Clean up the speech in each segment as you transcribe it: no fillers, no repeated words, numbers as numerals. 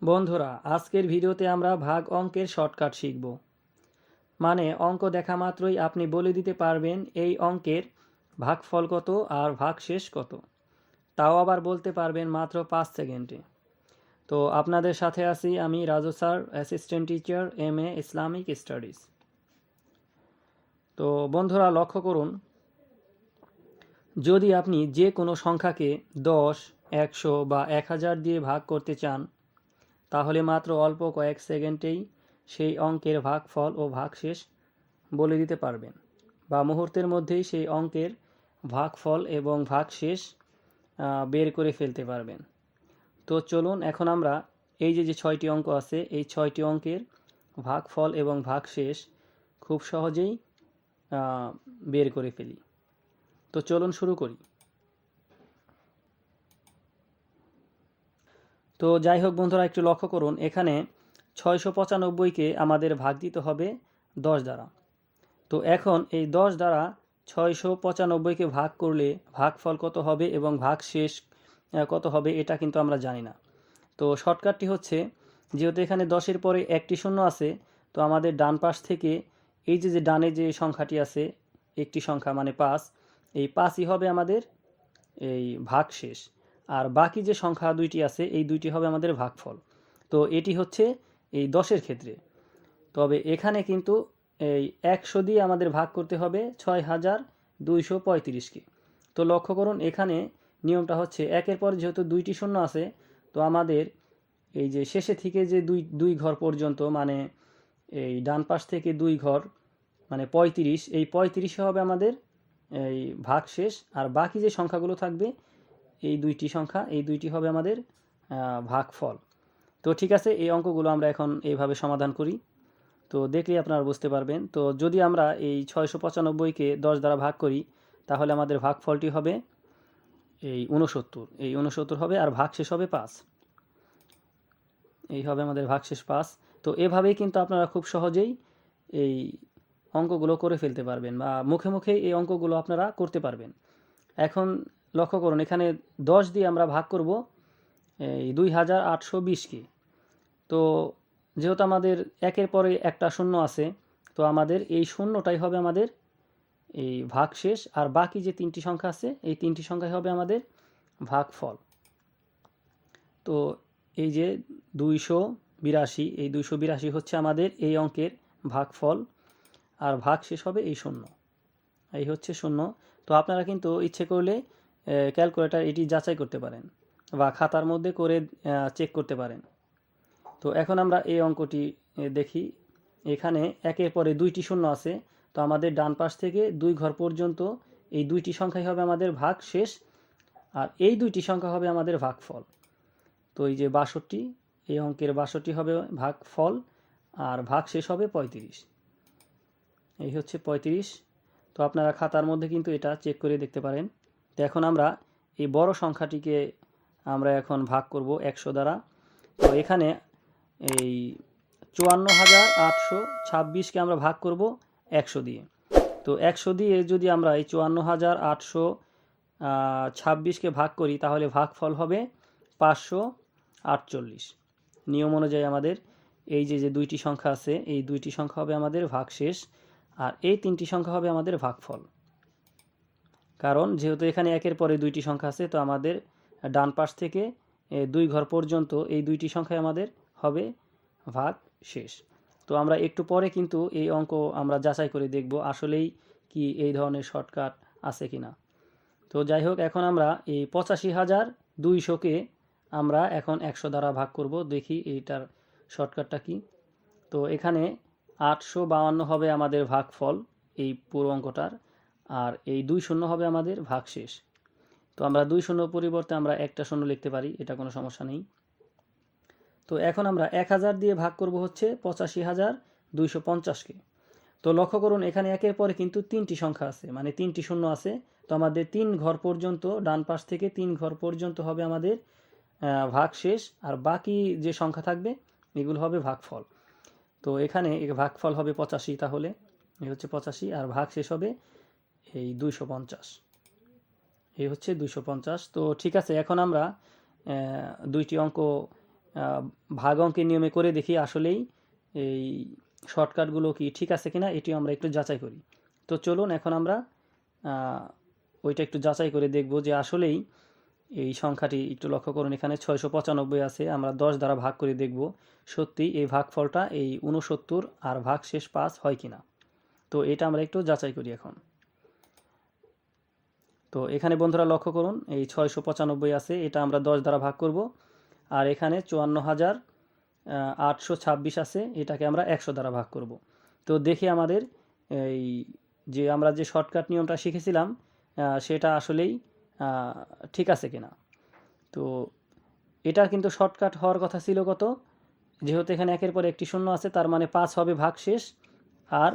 বন্ধুরা, আজকের ভিডিওতে আমরা ভাগ অঙ্কের শর্টকাট শিখব। মানে অঙ্ক দেখা মাত্রই আপনি বলে দিতে পারবেন এই অঙ্কের ভাগফল কত আর ভাগশেষ কত, তাও আবার বলতে পারবেন মাত্র 5 সেকেন্ডে। তো আপনাদের সাথে আছি আমি Raju sir, assistant teacher, MA Islamic studies. তো বন্ধুরা লক্ষ্য করুন, যদি আপনি যে কোনো সংখ্যাকে 10, 100 বা 1000 দিয়ে ভাগ করতে চান, তাহলে মাত্র অল্প কয়েক সেকেন্ডেই সেই অঙ্কের ভাগফল ও ভাগশেষ বলে দিতে পারবেন, বা মুহূর্তের মধ্যেই সেই অঙ্কের ভাগফল এবং ভাগশেষ বের করে ফেলতে পারবেন। তো চলুন এখন আমরা এই যে 6টি অঙ্ক আছে, এই 6টি অঙ্কের ভাগফল এবং ভাগশেষ খুব সহজেই বের করে ফেলি। তো চলুন শুরু করি। তো যাই হোক বন্ধুরা, একটু লক্ষ্য করুন, এখানে 695কে আমাদের ভাগ দিতে হবে 10 দ্বারা। তো এখন এই 10 দ্বারা 695কে ভাগ করলে ভাগফল কত হবে এবং ভাগশেষ কত হবে এটা কিন্তু আমরা জানি না। তো শর্টকাটটি হচ্ছে, যেহেতু এখানে 10-এর পরে একটি শূন্য আছে, তো আমাদের ডান পাশ থেকে এই যে ডানে যে সংখ্যাটি আছে, একটি সংখ্যা মানে 5, এই 5ই হবে আমাদের এই ভাগশেষ। আর বাকি যে সংখ্যা দুইটি আছে, এই দুইটি হবে আমাদের ভাগফল। তো এটি হচ্ছে এই 10-এর ক্ষেত্রে। তবে এখানে কিন্তু এই 100 দিয়ে আমাদের ভাগ করতে হবে 6235কে। তো লক্ষ্য করুন, এখানে নিয়মটা হচ্ছে, একের পর যেহেতু দুইটি শূন্য আছে, তো আমাদের এই যে শেষে থেকে যে দুই ঘর পর্যন্ত, মানে এই ডান পাশ থেকে 2 ঘর মানে 35, এই 35 হবে আমাদের এই ভাগশেষ। আর বাকি যে সংখ্যাগুলো থাকবে, এই দুইটি সংখ্যা, এই দুইটি হবে আমাদের ভাগফল। তো ঠিক আছে, এই অঙ্কগুলো আমরা এখন এইভাবে সমাধান করি। তো দেখলেই আপনারা বুঝতে পারবেন। তো যদি আমরা এই 695কে 10 দ্বারা ভাগ করি, তাহলে আমাদের ভাগফলটি হবে এই 69। এই 69 হবে, আর ভাগশেষ হবে 5। এই হবে আমাদের ভাগশেষ 5। তো এভাবেই কিন্তু আপনারা খুব সহজেই এই অঙ্কগুলো করে ফেলতে পারবেন, বা মুখে মুখে এই অঙ্কগুলো আপনারা করতে পারবেন। এখন লক্ষ্য করুন, এখানে 10 দিয়ে আমরা ভাগ করব এই 2820কে। তো যেহেতু আমাদের একের পরে একটা শূন্য আছে, তো আমাদের এই শূন্যটাই হবে আমাদের এই ভাগশেষ। আর বাকি যে 3টি সংখ্যা আছে, এই 3টি সংখ্যাই হবে আমাদের ভাগফল। তো এই যে 282, এই 282 হচ্ছে আমাদের এই অঙ্কের ভাগফল, আর ভাগশেষ হবে এই শূন্য। এই হচ্ছে শূন্য। তো আপনারা কিন্তু ইচ্ছে করলে ক্যালকুলেটর এটি যাচাই করতে পারেন, বা খাতার মধ্যে করে চেক করতে পারেন। তো এখন আমরা এই অঙ্কটি দেখি। এখানে একের পরে 2টি শূন্য আছে, তো আমাদের ডান পাশ থেকে 2 ঘর পর্যন্ত এই 2টি সংখ্যাই হবে আমাদের ভাগশেষ, আর এই 2টি সংখ্যা হবে আমাদের ভাগফল। তো এই যে 62, এই অঙ্কের 62 হবে ভাগফল, আর ভাগশেষ হবে 35। এই হচ্ছে 35। তো আপনারা খাতার মধ্যে কিন্তু এটা চেক করে দেখতে পারেন। তো এখন আমরা এই বড় সংখ্যাটিকে আমরা এখন ভাগ করব 100 দ্বারা। তো এখানে এই 54,826কে আমরা ভাগ করব 100 দিয়ে। তো 100 দিয়ে যদি আমরা এই 54,826কে ভাগ করি, তাহলে ভাগফল হবে 548। নিয়ম অনুযায়ী আমাদের এই যে দুইটি সংখ্যা আছে, এই দুইটি সংখ্যা হবে আমাদের ভাগশেষ, আর এই 3টি সংখ্যা হবে আমাদের ভাগফল। কারণ যেহেতু এখানে একের পরে 2টি সংখ্যা আছে, তো আমাদের ডান পাশ থেকে 2 ঘর পর্যন্ত এই 2টি সংখ্যাই আমাদের হবে ভাগশেষ। তো আমরা একটু পরে কিন্তু এই অঙ্ক আমরা যাচাই করে দেখব আসলেই কি এই ধরনের শর্টকাট আছে কিনা। তো যাই হোক, এখন আমরা এই 85,200কে আমরা এখন 100 দ্বারা ভাগ করব, দেখি এইটার শর্টকাটটা কি। তো এখানে 852 হবে আমাদের ভাগফল এই পুরো অঙ্কটার, আর এই 2 শূন্য হবে আমাদের ভাগশেষ। তো আমরা 2 শূন্যর পরিবর্তে আমরা একটা শূন্য লিখতে পারি, এটা কোনো সমস্যা নেই। তো এখন আমরা 1000 দিয়ে ভাগ করব হচ্ছে 85,250কে। তো লক্ষ্য করুন, এখানে একের পরে কিন্তু 3টি সংখ্যা আছে, মানে 3টি শূন্য আছে। তো আমাদের 3 ঘর পর্যন্ত, ডান পাশ থেকে 3 ঘর পর্যন্ত হবে আমাদের ভাগশেষ, আর বাকি যে সংখ্যা থাকবে এগুলো হবে ভাগফল। তো এখানে ভাগফল হবে 85, তাহলে এই হচ্ছে 85, আর ভাগশেষ হবে এই 250। এই হচ্ছে 250। তো ঠিক আছে, এখন আমরা দুইটি অঙ্ক ভাগ অঙ্কের নিয়মে করে দেখি আসলেই এই শর্টকাটগুলো কি ঠিক আছে কিনা এটিও আমরা একটু যাচাই করি। তো চলুন এখন আমরা ওইটা একটু যাচাই করে দেখব যে আসলেই এই সংখ্যাটি একটু লক্ষ্য করুন, এখানে 695 আছে, আমরা 10 দ্বারা ভাগ করে দেখব সত্যি এই ভাগফলটা এই 69 আর ভাগ শেষ 5 হয় কিনা। তো এটা আমরা একটু যাচাই করি এখন। তো এখানে বন্ধুরা লক্ষ্য করুন এই 695 আছে, এটা আমরা 10 দ্বারা ভাগ করব। আর এখানে 54,826 আছে, এটাকে আমরা 100 দ্বারা ভাগ করব। তো দেখি আমাদের এই যে আমরা যে শর্টকাট নিয়মটা শিখেছিলাম সেটা আসলেই ঠিক আছে কিনা। তো এটা কিন্তু শর্টকাট হওয়ার কথা ছিল কত, যেহেতু এখানে একের পর একটি শূন্য আছে তার মানে 5 হবে ভাগ শেষ আর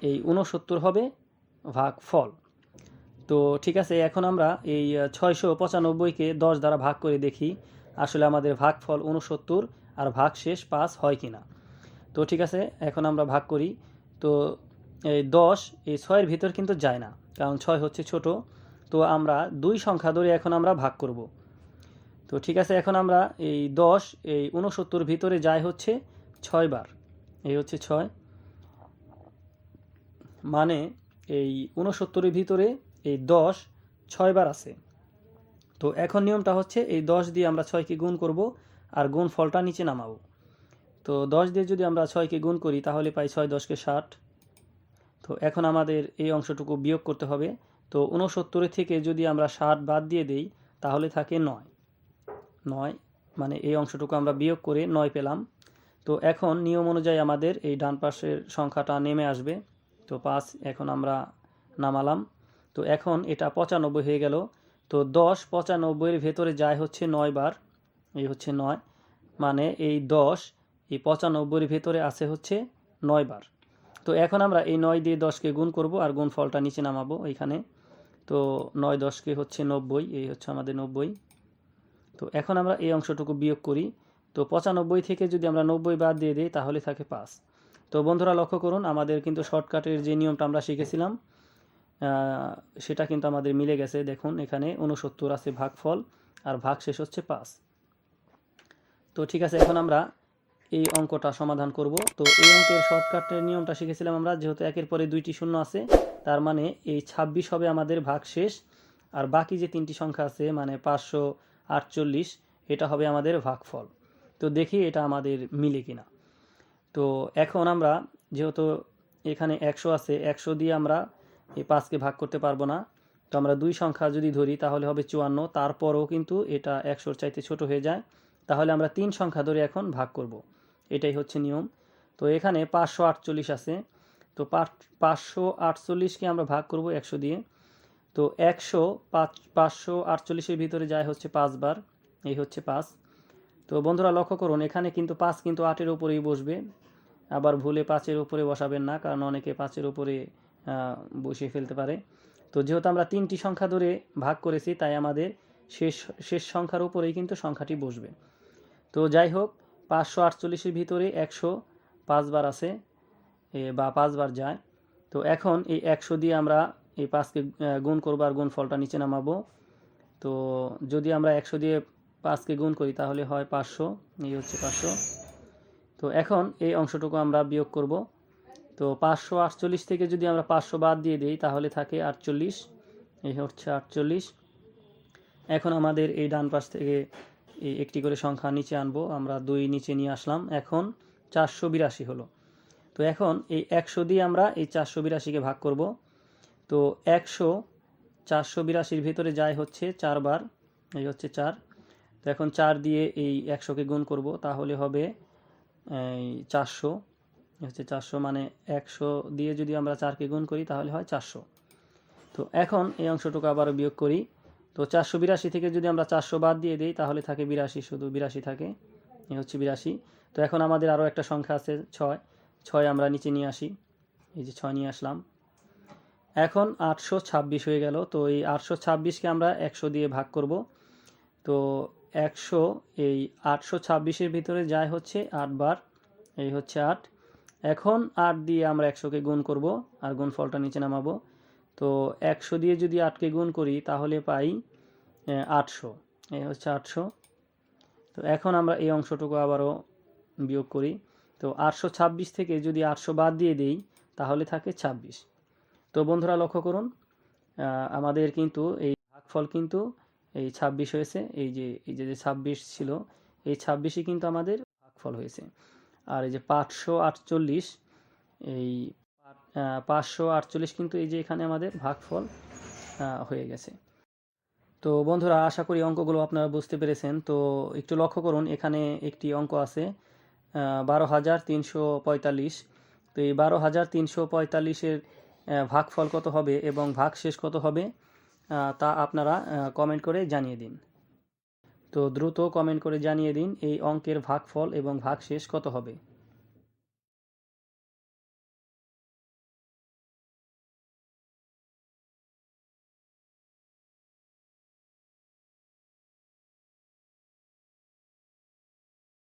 এই 69 হবে ভাগ ফল। তো ঠিক আছে, এখন আমরা এই 695কে 10 দ্বারা ভাগ করে দেখি আসলে আমাদের ভাগফল 69 আর ভাগ শেষ 5 হয় কিনা। তো ঠিক আছে, এখন আমরা ভাগ করি। তো এই 10 এই 6-এর ভিতর কিন্তু যায় না, কারণ 6 হচ্ছে ছোট। তো আমরা 2 সংখ্যা ধরে এখন আমরা ভাগ করব। তো ঠিক আছে, এখন আমরা এই 10 এই 69 ভিতরে যায় হচ্ছে 6 বার, এই হচ্ছে 6, মানে এই 69-এর ভিতরে এই 10 6 বার আছে। তো এখন নিয়মটা হচ্ছে এই 10 দিয়ে আমরা 6কে গুণ করব আর গুণ ফলটা নিচে নামাবো। তো 10 দিয়ে যদি আমরা 6কে গুণ করি তাহলে পাই 6 10কে 60। তো এখন আমাদের এই অংশটুকু বিয়োগ করতে হবে। তো 69 থেকে যদি আমরা 60 বাদ দিয়ে দেই তাহলে থাকে 9, মানে এই অংশটুকু আমরা বিয়োগ করে 9 পেলাম। তো এখন নিয়ম অনুযায়ী আমাদের এই ডান পাশের সংখ্যাটা নেমে আসবে। তো 5 এখন আমরা নামালাম। তো এখন এটা 95 হয়ে গেল। তো 10 95-এর ভেতরে যায় হচ্ছে 9 বার, এই হচ্ছে 9, মানে এই 10 এই 95-এর ভেতরে আছে হচ্ছে 9 বার। তো এখন আমরা এই 9 দিয়ে 10কে গুণ করব আর গুণ ফলটা নিচে নামাবো এইখানে। তো 9 10কে হচ্ছে 90, এই হচ্ছে আমাদের 90। তো এখন আমরা এই অংশটুকু বিয়োগ করি। তো 95 থেকে যদি আমরা 90 বাদ দিয়ে দিই তাহলে থাকে 5। তো বন্ধুরা লক্ষ্য করুন আমাদের কিন্তু শর্টকাটের যে নিয়মটা আমরা শিখেছিলাম সেটা কিন্তু আমাদের মিলে গেছে। দেখুন এখানে 69 আছে ভাগফল আর ভাগ শেষ হচ্ছে 5। তো ঠিক আছে, এখন আমরা এই অঙ্কটা সমাধান করব। তো এই অঙ্কের শর্টকাটের নিয়মটা শিখেছিলাম আমরা, যেহেতু একের পরে 2টি শূন্য আছে তার মানে এই 26 হবে আমাদের ভাগ শেষ আর বাকি যে 3টি সংখ্যা আছে মানে 548 এটা হবে আমাদের ভাগফল। তো দেখি এটা আমাদের মিলে কিনা। তো এখন আমরা যেহেতু এখানে 100 আছে, 100 দিয়ে আমরা এই 5কে ভাগ করতে পারবো না। তো আমরা 2 সংখ্যা যদি ধরি তাহলে হবে 54, তারপরও কিন্তু এটা 100-র চাইতে ছোট হয়ে যায়। তাহলে আমরা 3 সংখ্যা ধরে এখন ভাগ করব, এটাই হচ্ছে নিয়ম। তো এখানে 548 আছে, তো 548কে আমরা ভাগ করব 100 দিয়ে। তো 548-এর ভিতরে যায় হচ্ছে 5 বার, এই হচ্ছে 5। তো বন্ধুরা লক্ষ্য করুন এখানে কিন্তু 5 কিন্তু 8-এর উপরেই বসবে, আবার ভুলে 5-এর উপরে বসাবেন না, কারণ অনেকে 5-এর উপরে বসিয়ে ফেলতে পারে। তো যেহেতু আমরা 3টি সংখ্যা ধরে ভাগ করেছি তাই আমাদের শেষ সংখ্যার উপরেই কিন্তু সংখ্যাটি বসবে। তো যাই হোক, 548-এর ভিতরে 100 5 বার আছে বা 5 বার যায়। তো এখন এই 100 দিয়ে আমরা এই 5কে গুণ করবো আর গুণ ফলটা নিচে নামাবো। তো যদি আমরা 100 দিয়ে 5কে গুণ করি তাহলে হয় 500, এই হচ্ছে 500। তো এখন এই অংশটুকু আমরা বিয়োগ করব। তো 548 থেকে যদি আমরা 500 বাদ দিয়ে দিই তাহলে থাকে 48, এই হচ্ছে 48। এখন আমাদের এই ডান পাশ থেকে এই একটি করে সংখ্যা নিচে আনবো, আমরা 2 নিচে নিয়ে আসলাম, এখন 482 হলো। তো এখন এই 100 দিয়ে আমরা এই 482কে ভাগ করব। তো 100 482-র ভিতরে যায় হচ্ছে 4 বার, এই হচ্ছে 4। তো এখন 4 দিয়ে এই 100কে গুণ করব তাহলে হবে এই 400, হচ্ছে 400, মানে 100 দিয়ে যদি আমরা 4কে গুণ করি তাহলে হয় 400। তো এখন এই অংশটুকু আবার বিয়োগ করি। তো 482 থেকে যদি আমরা 400 বাদ দিয়ে দিই তাহলে থাকে 82, শুধু 82 থাকে, এই হচ্ছে 82। তো এখন আমাদের আরও একটা সংখ্যা আছে 6 আমরা নিচে নিয়ে আসি, এই যে 6 নিয়ে আসলাম। এখন 826 হয়ে গেল। তো এই 826কে আমরা 100 দিয়ে ভাগ করব। তো 100 এই 826-এর ভিতরে যায় হচ্ছে 8 বার, এই হচ্ছে 8। এখন 8 দিয়ে আমরা 100কে গুণ করব আর গুণ ফলটা নিচে নামাবো। তো 100 দিয়ে যদি 8কে গুণ করি তাহলে পাই 800, এই হচ্ছে 800। তো এখন আমরা এই অংশটুকু আবারও বিয়োগ করি। তো 826 থেকে যদি 800 বাদ দিয়ে দিই তাহলে থাকে 26। তো বন্ধুরা লক্ষ্য করুন, আমাদের কিন্তু এই ভাগফল কিন্তু এই 26 হয়েছে। এই যে 26 ছিল, এই 26ই কিন্তু আমাদের ভাগফল হয়েছে। আর এই যে 548, এই 548 কিন্তু এই যে এখানে আমাদের ভাগফল হয়ে গেছে। তো বন্ধুরা আশা করি অঙ্কগুলো আপনারা বুঝতে পেরেছেন। তো একটু লক্ষ্য করুন, এখানে একটি অঙ্ক আছে 12,345। তো এই 12,345-এর ভাগফল কত হবে এবং ভাগশেষ কত হবে তা আপনারা কমেন্ট করে জানিয়ে দিন। তো দ্রুত কমেন্ট করে জানিয়ে দিন এই অঙ্কের ভাগফল এবং ভাগশেষ কত হবে।